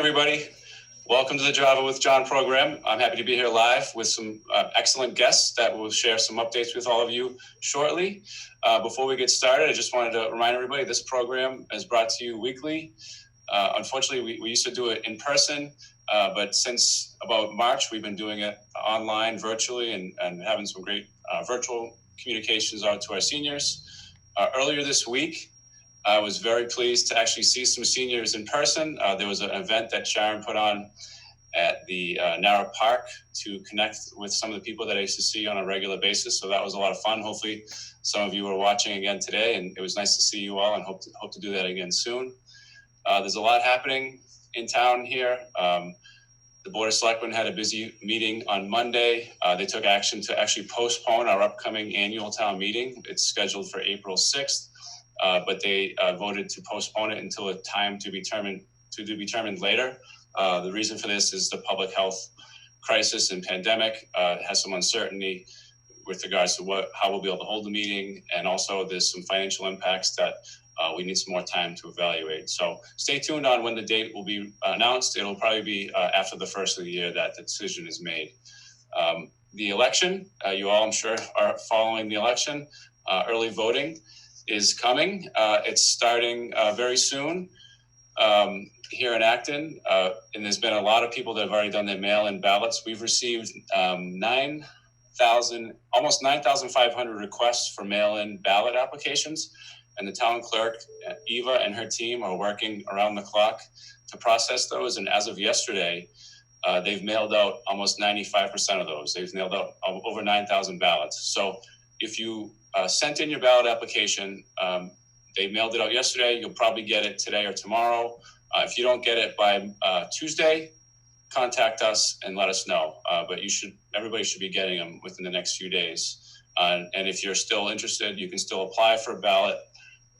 everybody. Welcome to the Java with John program. I'm happy to be here live with some excellent guests that will share some updates with all of you shortly. Before we get started, I just wanted to remind everybody this program is brought to you weekly. Unfortunately, we used to do it in person, but since about March, we've been doing it online, virtually, and having some great virtual communications out to our seniors. Earlier this week, I was very pleased to actually see some seniors in person. There was an event that Sharon put on at the Narrow Park to connect with some of the people that I used to see on a regular basis. So that was a lot of fun. Hopefully some of you are watching again today, and it was nice to see you all and hope to do that again soon. There's a lot happening in town here. The Board of Selectmen had a busy meeting on Monday. They took action to actually postpone our upcoming annual town meeting. It's scheduled for April 6th. But they voted to postpone it until a time to be determined later. The reason for this is the public health crisis and pandemic has some uncertainty with regards to how we'll be able to hold the meeting, and also there's some financial impacts that we need some more time to evaluate. So stay tuned on when the date will be announced. It'll probably be after the first of the year that the decision is made. The election, you all, I'm sure, are following the election. Early voting is coming. It's starting very soon here in Acton, and there's been a lot of people that have already done their mail-in ballots. We've received almost 9,500 requests for mail-in ballot applications, and the town clerk, Eva, and her team are working around the clock to process those, and as of yesterday, they've mailed out almost 95% of those. They've mailed out over 9,000 ballots. So if you sent in your ballot application, they mailed it out yesterday, you'll probably get it today or tomorrow. If you don't get it by Tuesday, contact us and let us know. But everybody should be getting them within the next few days. And if you're still interested, you can still apply for a ballot.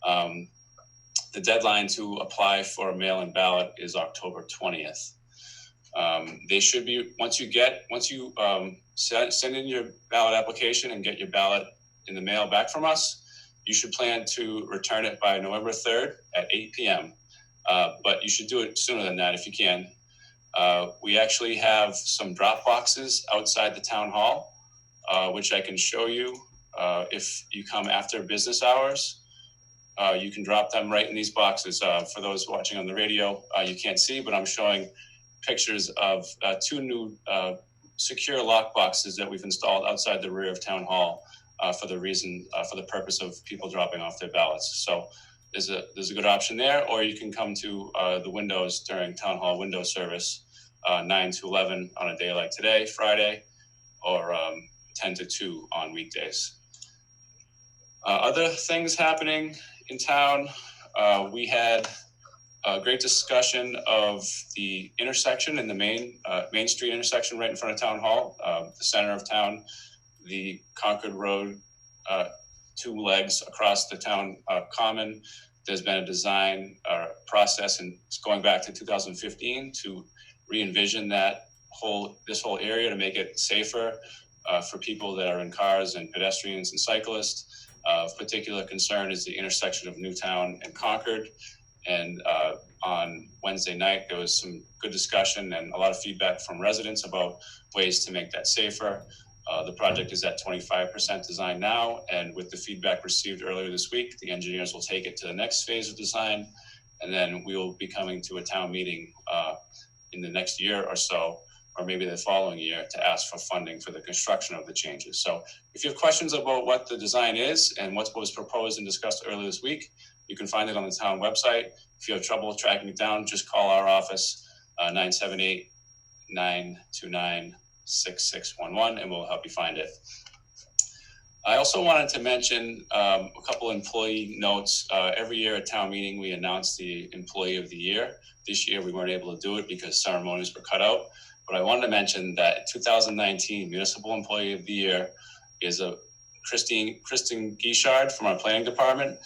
The deadline to apply for a mail-in ballot is October 20th. They should be, once you send in your ballot application and get your ballot in the mail back from us, you should plan to return it by November 3rd at 8 p.m. But you should do it sooner than that if you can. We actually have some drop boxes outside the town hall, which I can show you if you come after business hours. You can drop them right in these boxes. For those watching on the radio, you can't see, but I'm showing pictures of two new secure lock boxes that we've installed outside the rear of town hall for the purpose of people dropping off their ballots. So there's a good option there, or you can come to the windows during town hall window service, 9 to 11 on a day like today, Friday, or 10 to 2 on weekdays. Other things happening in town, we had a great discussion of the intersection in the Main Street intersection right in front of town hall, the center of town, the Concord Road, two legs across the town common. There's been a design process, and it's going back to 2015 to re-envision this whole area to make it safer for people that are in cars and pedestrians and cyclists. Of particular concern is the intersection of Newtown and Concord. And on Wednesday night, there was some good discussion and a lot of feedback from residents about ways to make that safer. The project is at 25% design now, and with the feedback received earlier this week, the engineers will take it to the next phase of design, and then we will be coming to a town meeting in the next year or so, or maybe the following year, to ask for funding for the construction of the changes. So if you have questions about what the design is and what was proposed and discussed earlier this week, you can find it on the town website. If you have trouble tracking it down, just call our office, 978-929-6611, and we'll help you find it. I also wanted to mention a couple employee notes. Every year at town meeting, we announce the employee of the year. This year, we weren't able to do it because ceremonies were cut out. But I wanted to mention that 2019 Municipal Employee of the Year is Kristen Guichard from our planning department.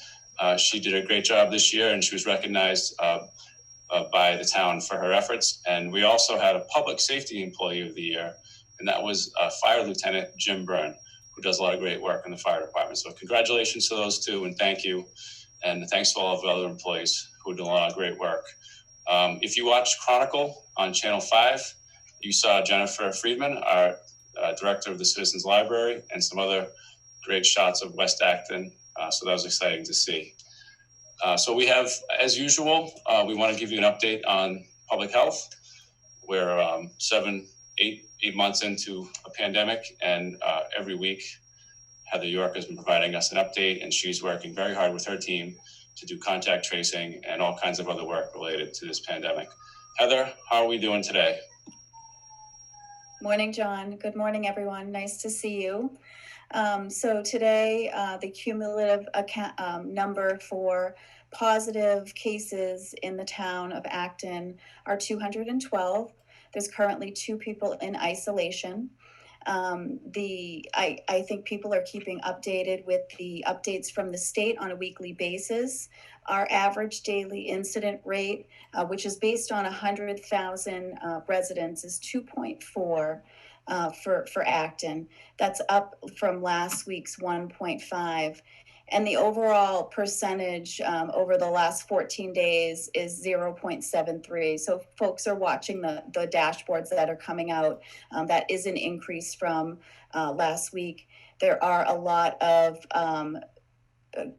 She did a great job this year, and she was recognized by the town for her efforts. And we also had a Public Safety Employee of the Year, and that was Fire Lieutenant Jim Byrne, who does a lot of great work in the fire department. So congratulations to those two, and thank you. And thanks to all of the other employees who do a lot of great work. If you watched Chronicle on Channel 5, you saw Jennifer Friedman, our director of the Citizens Library, and some other great shots of West Acton. So that was exciting to see. So we have, as usual, we want to give you an update on public health. We're 8 months into a pandemic, and every week Heather York has been providing us an update, and she's working very hard with her team to do contact tracing and all kinds of other work related to this pandemic. Heather, how are we doing today? Morning, John. Good morning, everyone. Nice to see you. So today, the cumulative number for positive cases in the town of Acton are 212. There's currently 2 people in isolation. I think people are keeping updated with the updates from the state on a weekly basis. Our average daily incident rate, which is based on 100,000 residents, is 2.4 for Acton. That's up from last week's 1.5. And the overall percentage over the last 14 days is 0.73. So folks are watching the dashboards that are coming out. That is an increase from last week. There are a lot of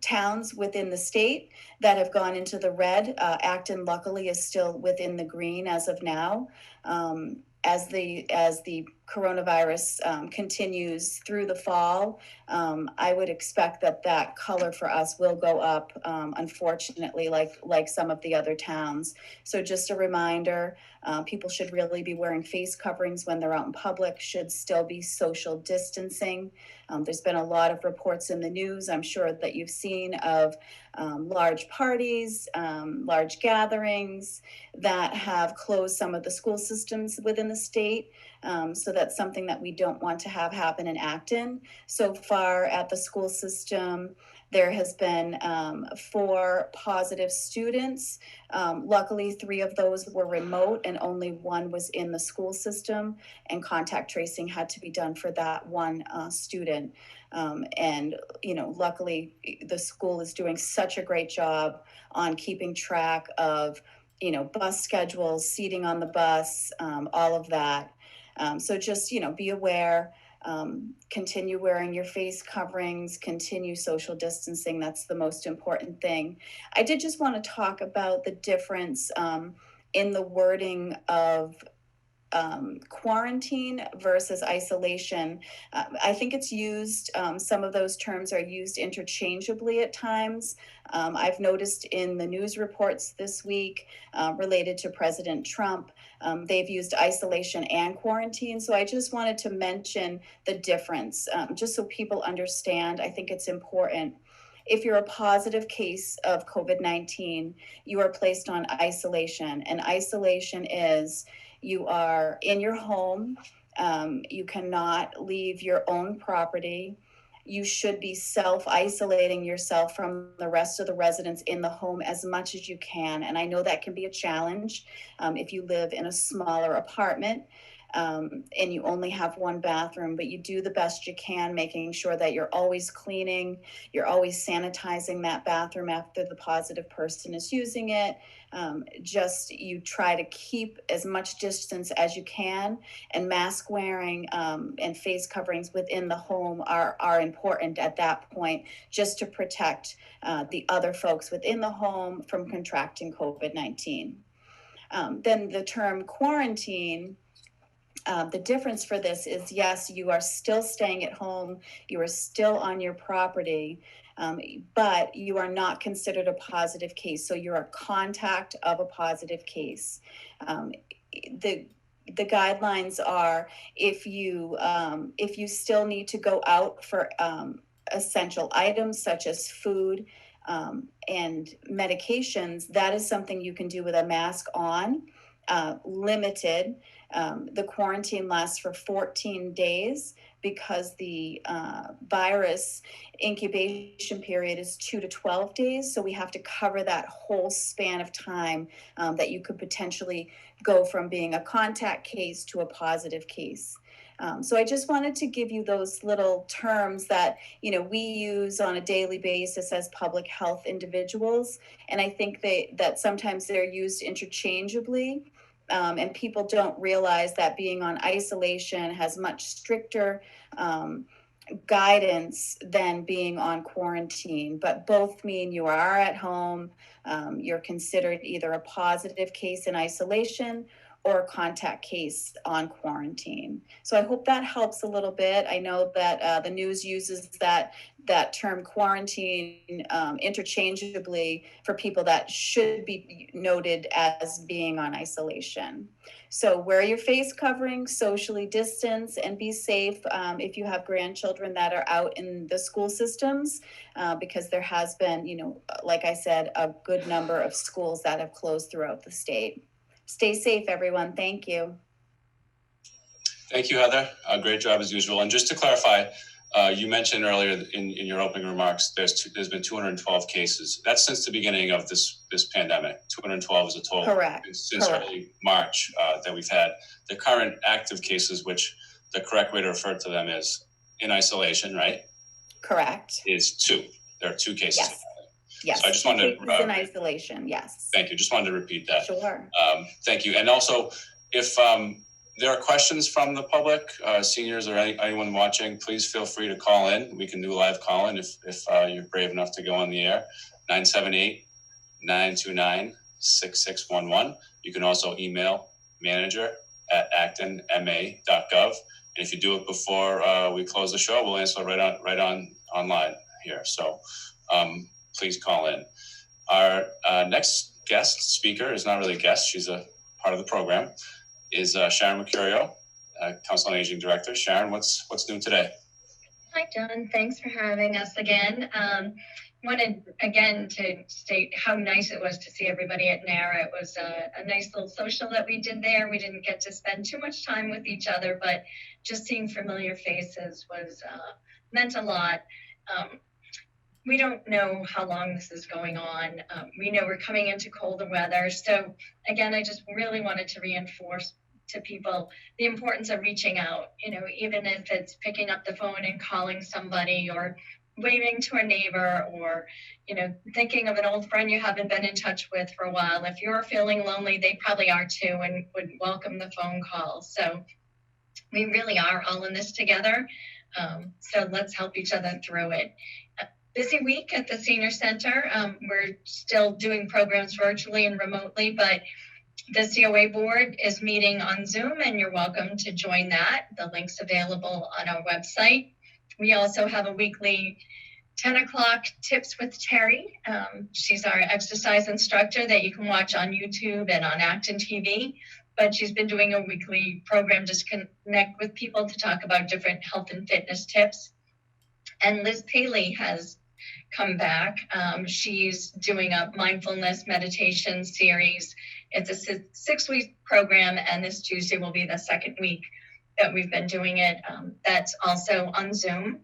towns within the state that have gone into the red. Acton, luckily, is still within the green as of now. As the coronavirus continues through the fall, I would expect that color for us will go up, unfortunately, like some of the other towns. So just a reminder, people should really be wearing face coverings when they're out in public, should still be social distancing. There's been a lot of reports in the news, I'm sure that you've seen, of large parties, large gatherings that have closed some of the school systems within the state. So that's something that we don't want to have happen in Acton. So far at the school system, there has been 4 positive students. Luckily, 3 of those were remote and only 1 was in the school system, and contact tracing had to be done for that 1 student. And, luckily the school is doing such a great job on keeping track of, bus schedules, seating on the bus, all of that. So just, be aware, continue wearing your face coverings, continue social distancing. That's the most important thing. I did just want to talk about the difference in the wording of quarantine versus isolation. I think it's used, some of those terms are used interchangeably at times. I've noticed in the news reports this week related to President Trump, they've used isolation and quarantine. So I just wanted to mention the difference, just so people understand. I think it's important. If you're a positive case of COVID-19, you are placed on isolation, and isolation is you are in your home. You cannot leave your own property. You should be self-isolating yourself from the rest of the residents in the home as much as you can. And I know that can be a challenge if you live in a smaller apartment and you only have 1 bathroom, but you do the best you can, making sure that you're always cleaning, you're always sanitizing that bathroom after the positive person is using it. Just you try to keep as much distance as you can, and mask wearing and face coverings within the home are important at that point, just to protect the other folks within the home from contracting COVID-19. Then the term quarantine, the difference for this is, yes, you are still staying at home, you are still on your property, but you are not considered a positive case. So you're a contact of a positive case. The guidelines are, if you still need to go out for essential items such as food and medications, that is something you can do with a mask on, limited. The quarantine lasts for 14 days because the virus incubation period is 2 to 12 days. So we have to cover that whole span of time that you could potentially go from being a contact case to a positive case. So I just wanted to give you those little terms that, we use on a daily basis as public health individuals. And I think that sometimes they're used interchangeably. And people don't realize that being on isolation has much stricter guidance than being on quarantine, but both mean you are at home. You're considered either a positive case in isolation or a contact case on quarantine. So I hope that helps a little bit. I know that the news uses that term quarantine interchangeably for people that should be noted as being on isolation. So wear your face covering, socially distance, and be safe if you have grandchildren that are out in the school systems, because there has been, like I said, a good number of schools that have closed throughout the state. Stay safe, everyone. Thank you. Thank you, Heather. Great job as usual. And just to clarify, you mentioned earlier in your opening remarks, there's been 212 cases. That's since the beginning of this pandemic. 212 is a total. Correct. Since early March that we've had. The current active cases, which the correct way to refer to them is in isolation, right? Correct. Is 2. There are 2 cases. Yes. So I just wanted to in isolation. Yes. Thank you. Just wanted to repeat that. Sure. Thank you. And also, if there are questions from the public, seniors or anyone watching, please feel free to call in. We can do live call-in if you're brave enough to go on the air. 978-929-6611. You can also email manager@actonma.gov. And if you do it before we close the show, we'll answer right on online here. So please call in. Our next guest speaker is not really a guest. She's a part of the program. Is Sharon Mercurio, Council on Aging Director. Sharon, what's new today? Hi, John. Thanks for having us again. Wanted again to state how nice it was to see everybody at NARA. It was a nice little social that we did there. We didn't get to spend too much time with each other, but just seeing familiar faces was meant a lot. We don't know how long this is going on. We know we're coming into colder weather. So again, I just really wanted to reinforce to people the importance of reaching out, even if it's picking up the phone and calling somebody or waving to a neighbor or, thinking of an old friend you haven't been in touch with for a while. If you're feeling lonely, they probably are too and would welcome the phone call. So we really are all in this together. So let's help each other through it. Busy week at the Senior Center. We're still doing programs virtually and remotely, but the COA board is meeting on Zoom and you're welcome to join that. The link's available on our website. We also have a weekly 10 o'clock Tips with Terry. She's our exercise instructor that you can watch on YouTube and on ActonTV, but she's been doing a weekly program to connect with people to talk about different health and fitness tips. And Liz Paley has come back. She's doing a mindfulness meditation series. It's a 6-week program, and this Tuesday will be the second week that we've been doing it. That's also on Zoom.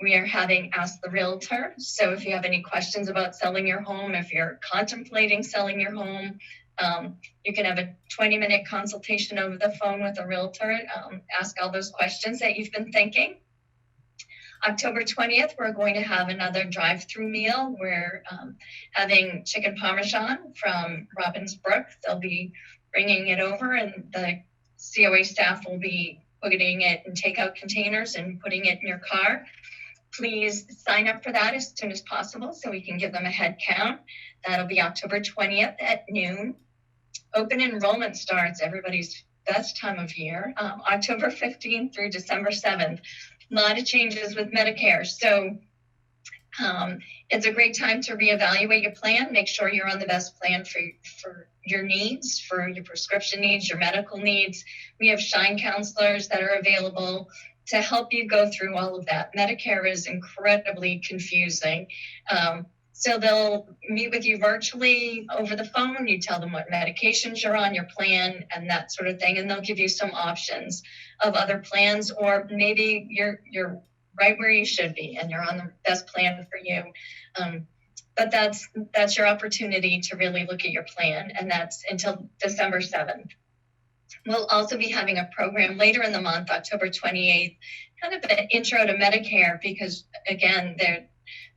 We are having Ask the Realtor. So if you have any questions about selling your home, if you're contemplating selling your home, you can have a 20-minute consultation over the phone with a realtor. Ask all those questions that you've been thinking. October 20th, we're going to have another drive-through meal. We're having chicken parmesan from Robbins Brook. They'll be bringing it over and the COA staff will be putting it in takeout containers and putting it in your car. Please sign up for that as soon as possible so we can give them a head count. That'll be October 20th at noon. Open enrollment starts, everybody's best time of year, October 15th through December 7th. A lot of changes with Medicare. So it's a great time to reevaluate your plan. Make sure you're on the best plan for your needs, for your prescription needs, your medical needs. We have Shine counselors that are available to help you go through all of that. Medicare is incredibly confusing. So they'll meet with you virtually over the phone. You tell them what medications you're on, your plan, and that sort of thing. And they'll give you some options of other plans, or maybe you're right where you should be and you're on the best plan for you. But that's your opportunity to really look at your plan, and that's until December 7th. We'll also be having a program later in the month, October 28th, kind of an intro to Medicare, because again,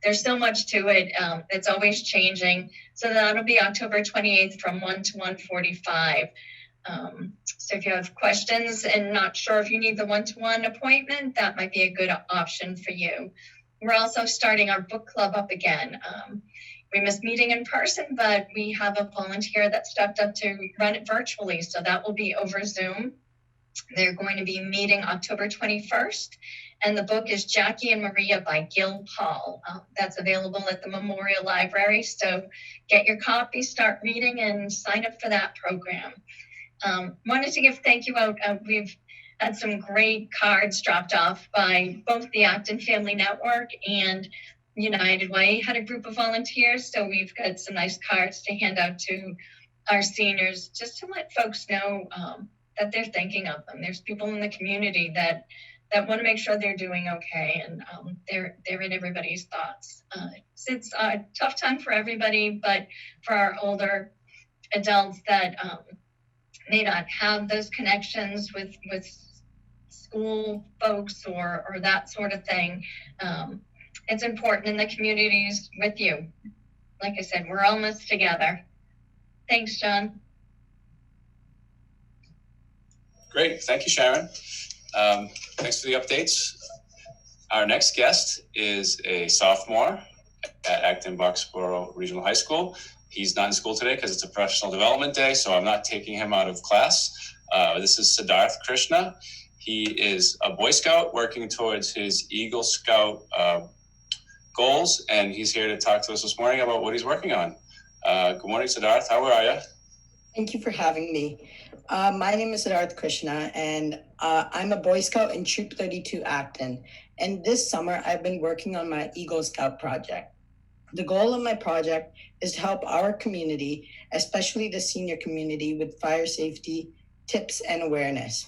there's so much to it. It's always changing. So that'll be October 28th from 1 to 1:45. So if you have questions and not sure if you need the one-to-one appointment, that might be a good option for you. We're also starting our book club up again. We missed meeting in person, but we have a volunteer that stepped up to run it virtually. So that will be over Zoom. They're going to be meeting October 21st. And the book is Jackie and Maria by Gil Paul. That's available at the Memorial Library. So get your copy, start reading, and sign up for that program. Wanted to give thank you out. We've had some great cards dropped off by both the Acton Family Network and United Way had a group of volunteers. So we've got some nice cards to hand out to our seniors, just to let folks know that they're thinking of them. There's people in the community that want to make sure they're doing okay, and they're in everybody's thoughts. It's a tough time for everybody, but for our older adults that may not have those connections with school folks or that sort of thing, it's important in the communities with you. Like I said, we're almost together. Thanks, John. Great. Thank you, Sharon. Thanks for the updates. Our next guest is a sophomore at Acton Boxborough Regional High School. He's not in school today because it's a professional development day, so I'm not taking him out of class. This is Sidarth Krishna. He is a Boy Scout working towards his Eagle Scout goals, and he's here to talk to us this morning about what he's working on. Good morning, Sidarth. How are you? Thank you for having me. My name is Sidarth Krishna, and I'm a Boy Scout in Troop 32 Acton. And this summer, I've been working on my Eagle Scout project. The goal of my project is to help our community, especially the senior community, with fire safety tips and awareness,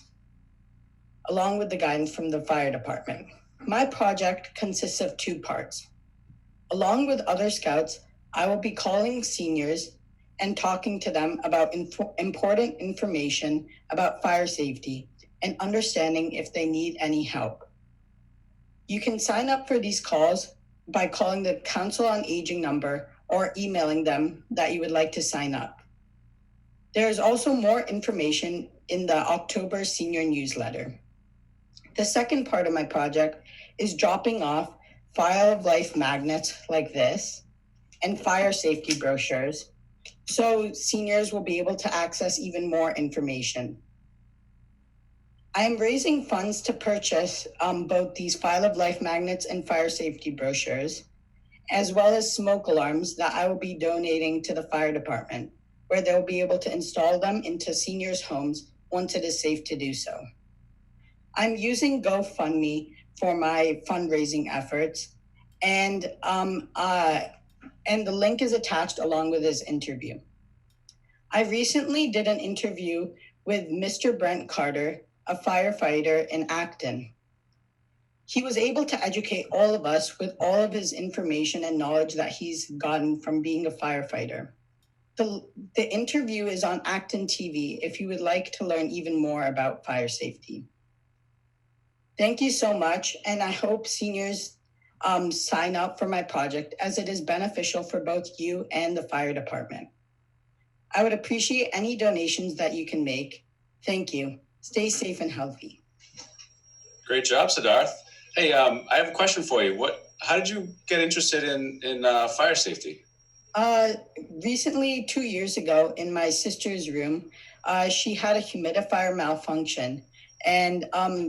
along with the guidance from the fire department. My project consists of 2 parts. Along with other scouts, I will be calling seniors and talking to them about important information about fire safety and understanding if they need any help. You can sign up for these calls by calling the Council on Aging number or emailing them that you would like to sign up. There is also more information in the October senior newsletter. The second part of my project is dropping off file of life magnets like this and fire safety brochures, so seniors will be able to access even more information. I am raising funds to purchase both these file of life magnets and fire safety brochures, as well as smoke alarms that I will be donating to the fire department, where they'll be able to install them into seniors' homes once it is safe to do so. I'm using GoFundMe for my fundraising efforts, and the link is attached along with this interview. I recently did an interview with Mr. Brent Carter, a firefighter in Acton. He was able to educate all of us with all of his information and knowledge that he's gotten from being a firefighter. The interview is on ActonTV if you would like to learn even more about fire safety. Thank you so much, and I hope seniors sign up for my project, as it is beneficial for both you and the fire department. I would appreciate any donations that you can make. Thank you. Stay safe and healthy. Great job, Sidarth. Hey, I have a question for you. How did you get interested in fire safety? Recently, 2 years ago, in my sister's room, she had a humidifier malfunction. And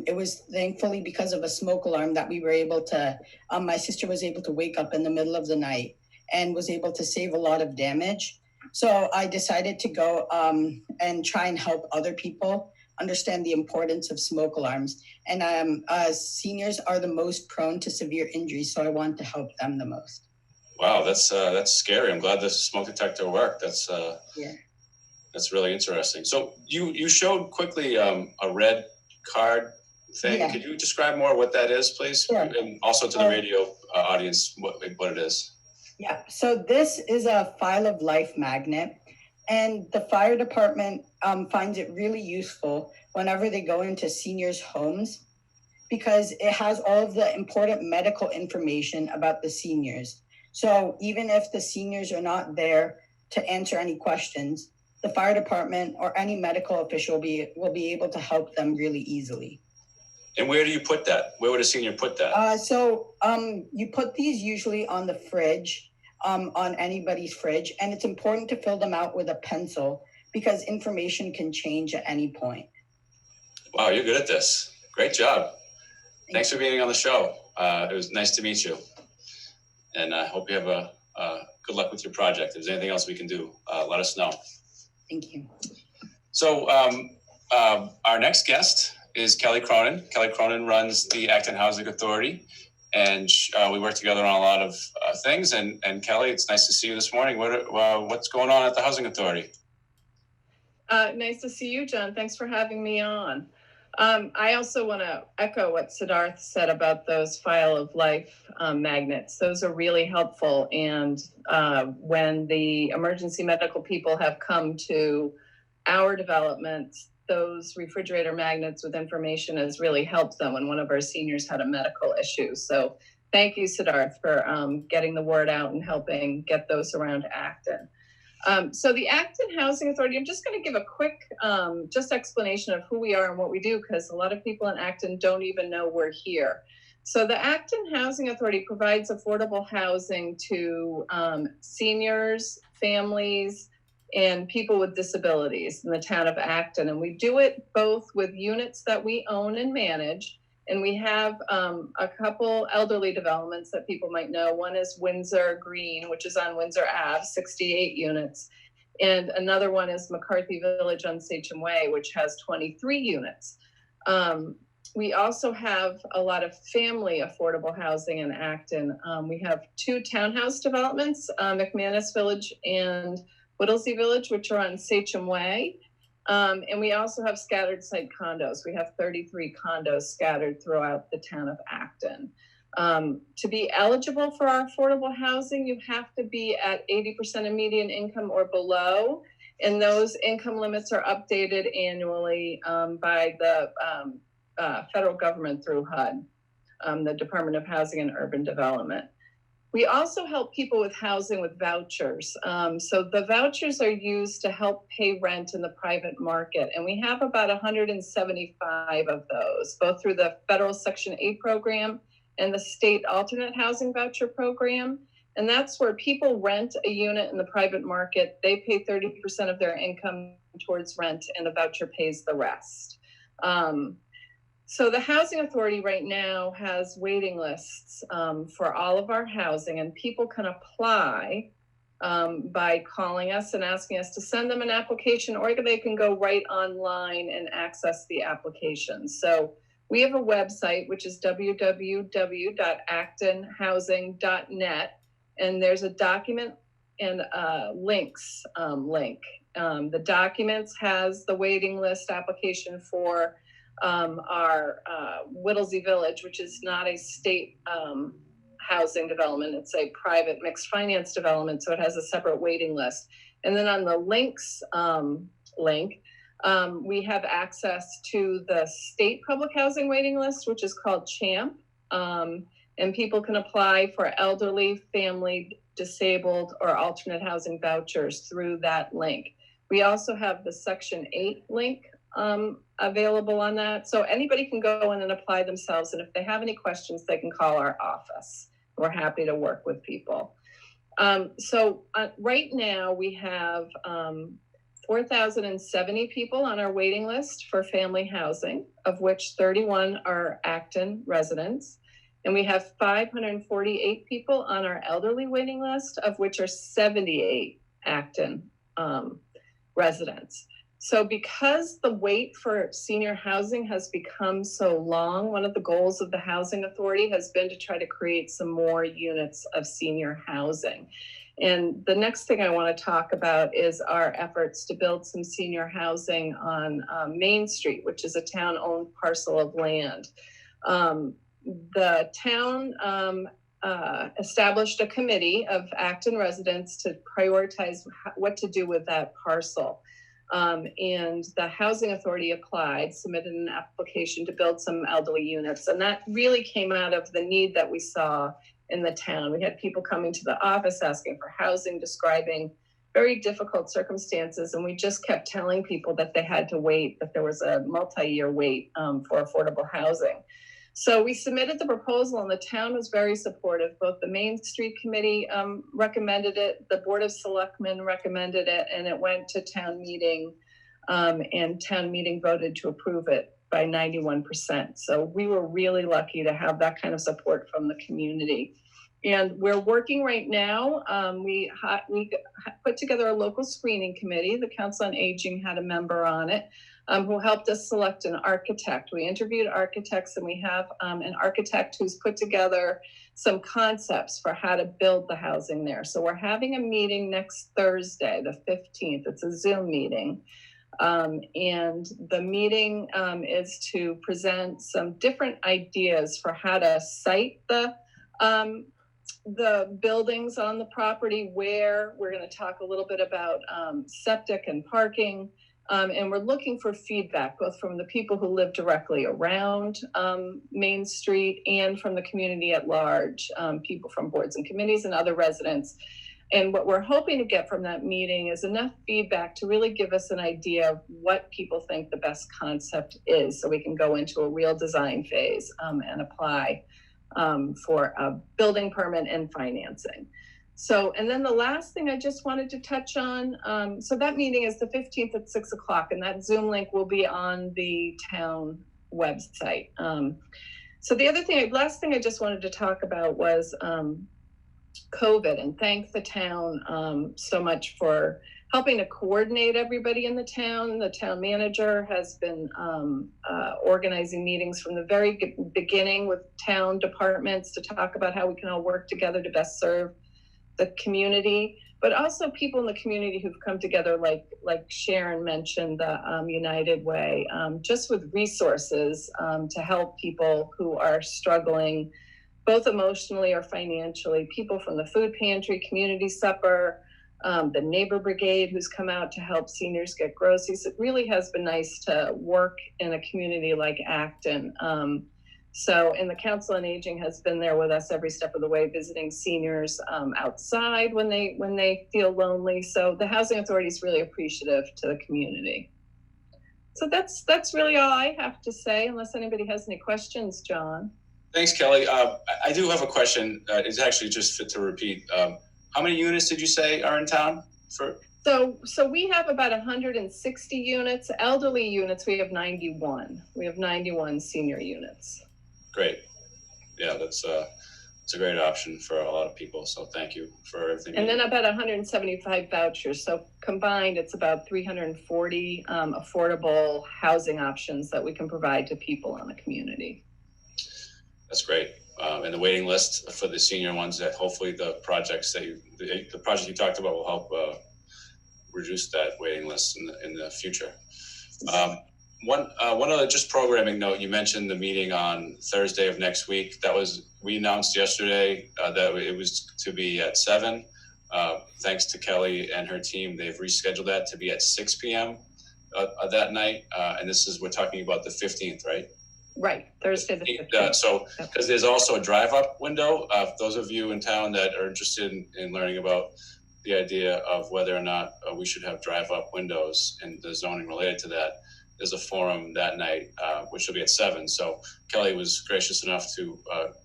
it was thankfully because of a smoke alarm that we were able to, my sister was able to wake up in the middle of the night and was able to save a lot of damage. So I decided to go and try and help other people understand the importance of smoke alarms. And seniors are the most prone to severe injuries, so I want to help them the most. Wow, that's scary. I'm glad the smoke detector worked. That's really interesting. So you showed quickly a red card thing. Yeah. Could you describe more what that is, please? Sure. And also to the radio audience, what it is. Yeah, so this is a file of life magnet, and the fire department finds it really useful whenever they go into seniors' homes because it has all of the important medical information about the seniors. So even if the seniors are not there to answer any questions, the fire department or any medical official will be able to help them really easily. And where do you put that? Where would a senior put that? You put these usually on the fridge, on anybody's fridge, and it's important to fill them out with a pencil because information can change at any point. Wow, you're good at this. Great job. Thanks for being on the show. It was nice to meet you. And I hope you have a good luck with your project. If there's anything else we can do, let us know. Thank you. So our next guest is Kelley Cronin. Kelley Cronin runs the Acton Housing Authority, and we work together on a lot of things. And Kelley, it's nice to see you this morning. What's going on at the Housing Authority? Nice to see you, John. Thanks for having me on. I also want to echo what Sidarth said about those file of life magnets. Those are really helpful. And when the emergency medical people have come to our development, those refrigerator magnets with information has really helped them when one of our seniors had a medical issue. So thank you, Sidarth, for getting the word out and helping get those around Acton. So the Acton Housing Authority, I'm just going to give a quick just explanation of who we are and what we do, because a lot of people in Acton don't even know we're here. So the Acton Housing Authority provides affordable housing to seniors, families, and people with disabilities in the town of Acton. And we do it both with units that we own and manage. And we have a couple elderly developments that people might know. One is Windsor Green, which is on Windsor Ave, 68 units. And another one is McCarthy Village on Sachem Way, which has 23 units. We also have a lot of family affordable housing in Acton. We have two townhouse developments, McManus Village and Whittlesey Village, which are on Sachem Way. And we also have scattered site condos. We have 33 condos scattered throughout the town of Acton. To be eligible for our affordable housing, you have to be at 80% of median income or below. And those income limits are updated annually by the federal government through HUD, the Department of Housing and Urban Development. We also help people with housing with vouchers. So the vouchers are used to help pay rent in the private market. And we have about 175 of those, both through the federal Section 8 program and the state alternate housing voucher program. And that's where people rent a unit in the private market. They pay 30% of their income towards rent and the voucher pays the rest. So the Housing Authority right now has waiting lists for all of our housing, and people can apply by calling us and asking us to send them an application, or they can go right online and access the application. So we have a website, which is www.actonhousing.net, and there's a document and links link. The documents has the waiting list application for our Whittlesey Village, which is not a state housing development. It's a private mixed finance development, so it has a separate waiting list. And then on the links link, we have access to the state public housing waiting list, which is called CHAMP. And people can apply for elderly, family, disabled, or alternate housing vouchers through that link. We also have the Section 8 link available on that. So anybody can go in and apply themselves. And if they have any questions, they can call our office. We're happy to work with people. So right now we have 4,070 people on our waiting list for family housing, of which 31 are Acton residents. And we have 548 people on our elderly waiting list, of which are 78 Acton residents. So because the wait for senior housing has become so long, one of the goals of the Housing Authority has been to try to create some more units of senior housing. And the next thing I want to talk about is our efforts to build some senior housing on Main Street, which is a town-owned parcel of land. The town established a committee of Acton residents to prioritize what to do with that parcel. And the Housing Authority submitted an application to build some elderly units. And that really came out of the need that we saw in the town. We had people coming to the office asking for housing, describing very difficult circumstances. And we just kept telling people that they had to wait, that there was a multi-year wait for affordable housing. So we submitted the proposal and the town was very supportive. Both the Main Street Committee recommended it, the Board of Selectmen recommended it, and it went to town meeting, and town meeting voted to approve it by 91%. So we were really lucky to have that kind of support from the community. And we're working right now. We put together a local screening committee. The Council on Aging had a member on it who helped us select an architect. We interviewed architects, and we have an architect who's put together some concepts for how to build the housing there. So we're having a meeting next Thursday, the 15th. It's a Zoom meeting. And the meeting is to present some different ideas for how to site the buildings on the property, where we're going to talk a little bit about septic and parking. And we're looking for feedback, both from the people who live directly around Main Street and from the community at large, people from boards and committees and other residents. And what we're hoping to get from that meeting is enough feedback to really give us an idea of what people think the best concept is, so we can go into a real design phase and apply for a building permit and financing. So, and then the last thing I just wanted to touch on, so that meeting is the 15th at 6 o'clock, and that Zoom link will be on the town website. So the last thing I just wanted to talk about was COVID, and thank the town so much for helping to coordinate everybody in the town. The town manager has been organizing meetings from the very beginning with town departments to talk about how we can all work together to best serve the community, but also people in the community who've come together, like Sharon mentioned, the United Way, just with resources to help people who are struggling, both emotionally or financially. People from the food pantry, community supper, the neighbor brigade who's come out to help seniors get groceries. It really has been nice to work in a community like Acton. And the Council on Aging has been there with us every step of the way, visiting seniors outside when they feel lonely. So the Housing Authority is really appreciative to the community. So that's really all I have to say, unless anybody has any questions, John. Thanks, Kelley. I do have a question. It's actually just fit to repeat. How many units did you say are in town? So we have about 160 units. Elderly units, we have 91. We have 91 senior units. Great. Yeah, it's a great option for a lot of people. So thank you for everything. And then about 175 vouchers. So combined, it's about 340 affordable housing options that we can provide to people in the community. That's great. And the waiting list for the senior ones, that hopefully the project you talked about will help reduce that waiting list in the future. One other just programming note, you mentioned the meeting on Thursday of next week. We announced yesterday that it was to be at 7. Thanks to Kelley and her team, they've rescheduled that to be at 6 p.m. That night. And we're talking about the 15th, right? Right, Thursday the 15th. So, because there's also a drive-up window. Those of you in town that are interested in learning about the idea of whether or not we should have drive-up windows and the zoning related to that, there's a forum that night, which will be at 7. So Kelley was gracious enough to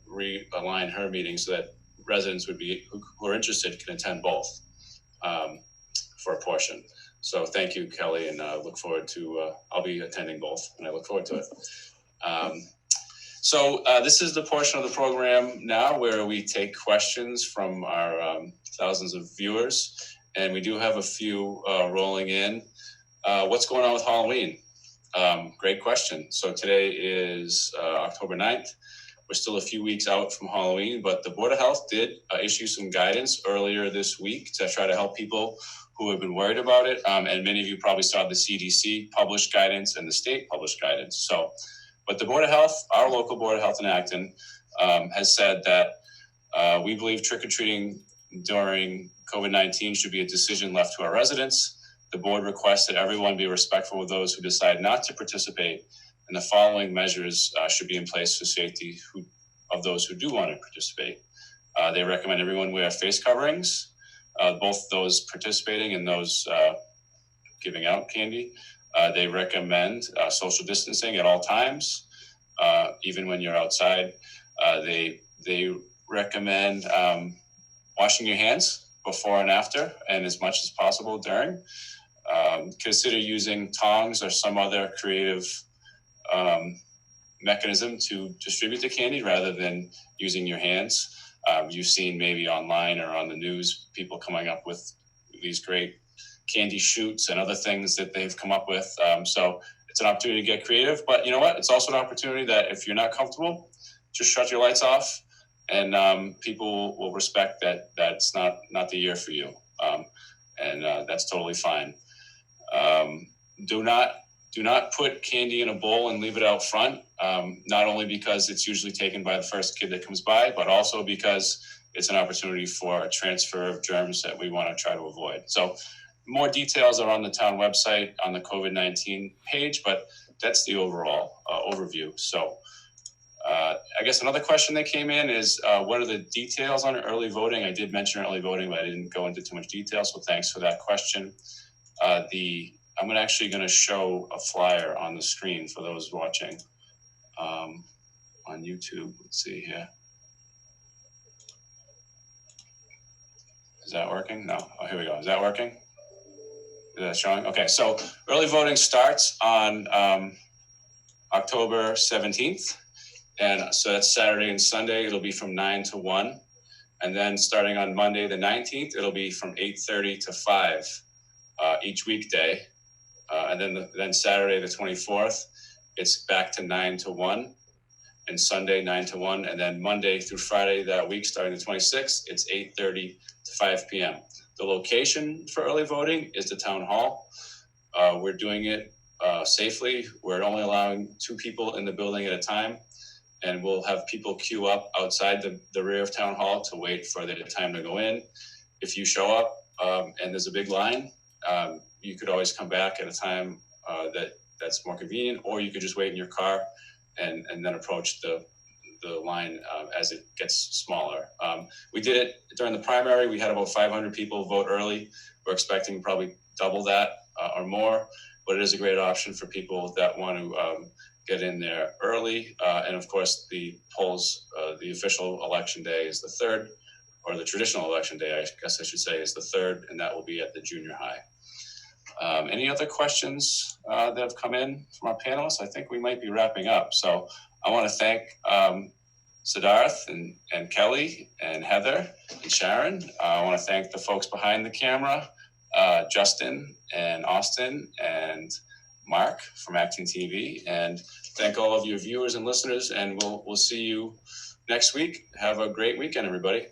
realign her meeting so that residents who are interested can attend both for a portion. So thank you, Kelley, and look forward to, I'll be attending both, and I look forward to it. So this is the portion of the program now where we take questions from our thousands of viewers, and we do have a few rolling in. What's going on with Halloween? Great question. So today is October 9th. We're still a few weeks out from Halloween, but the Board of Health did issue some guidance earlier this week to try to help people who have been worried about it. And many of you probably saw the CDC published guidance and the state published guidance. But the Board of Health, our local Board of Health in Acton, has said that we believe trick-or-treating during COVID-19 should be a decision left to our residents. the board requests that everyone be respectful of those who decide not to participate, and the following measures should be in place for safety of those who do want to participate. They recommend everyone wear face coverings, both those participating and those giving out candy. They recommend social distancing at all times, even when you're outside. They recommend washing your hands before and after, and as much as possible during. Consider using tongs or some other creative mechanism to distribute the candy rather than using your hands. You've seen maybe online or on the news people coming up with these great candy shoots and other things that they've come up with. So it's an opportunity to get creative, but you know what? It's also an opportunity that if you're not comfortable, just shut your lights off, and people will respect that that's not the year for you, and that's totally fine. Do not put candy in a bowl and leave it out front, not only because it's usually taken by the first kid that comes by, but also because it's an opportunity for a transfer of germs that we want to try to avoid. So more details are on the town website on the COVID-19 page, but that's the overall overview. So I guess another question that came in is what are the details on early voting? I did mention early voting, but I didn't go into too much detail, so thanks for that question. I'm actually going to show a flyer on the screen for those watching on YouTube. Let's see here. Is that working? No. Oh, here we go. Is that working? Is that showing? Okay, so early voting starts on October 17th. And so that's Saturday and Sunday. It'll be from 9 to 1. And then starting on Monday, the 19th, it'll be from 8:30 to 5 each weekday. And then Saturday, the 24th, it's back to 9 to 1. And Sunday, 9 to 1. And then Monday through Friday that week, starting the 26th, it's 8:30 to 5 p.m. The location for early voting is the town hall. We're doing it safely. We're only allowing 2 people in the building at a time. And we'll have people queue up outside the rear of town hall to wait for their time to go in. If you show up and there's a big line, you could always come back at a time that's more convenient, or you could just wait in your car and then approach the line as it gets smaller. We did it during the primary. We had about 500 people vote early. We're expecting probably double that or more, but it is a great option for people that want to get in there early. And of course, the polls, the official election day is the 3rd, or the traditional election day, I guess I should say, is the 3rd, and that will be at the junior high. Any other questions that have come in from our panelists? I think we might be wrapping up. So I want to thank Sidarth and Kelley and Heather and Sharon. I want to thank the folks behind the camera, Justin and Austin and Mark from ActonTV, and thank all of your viewers and listeners, and we'll see you next week. Have a great weekend, everybody.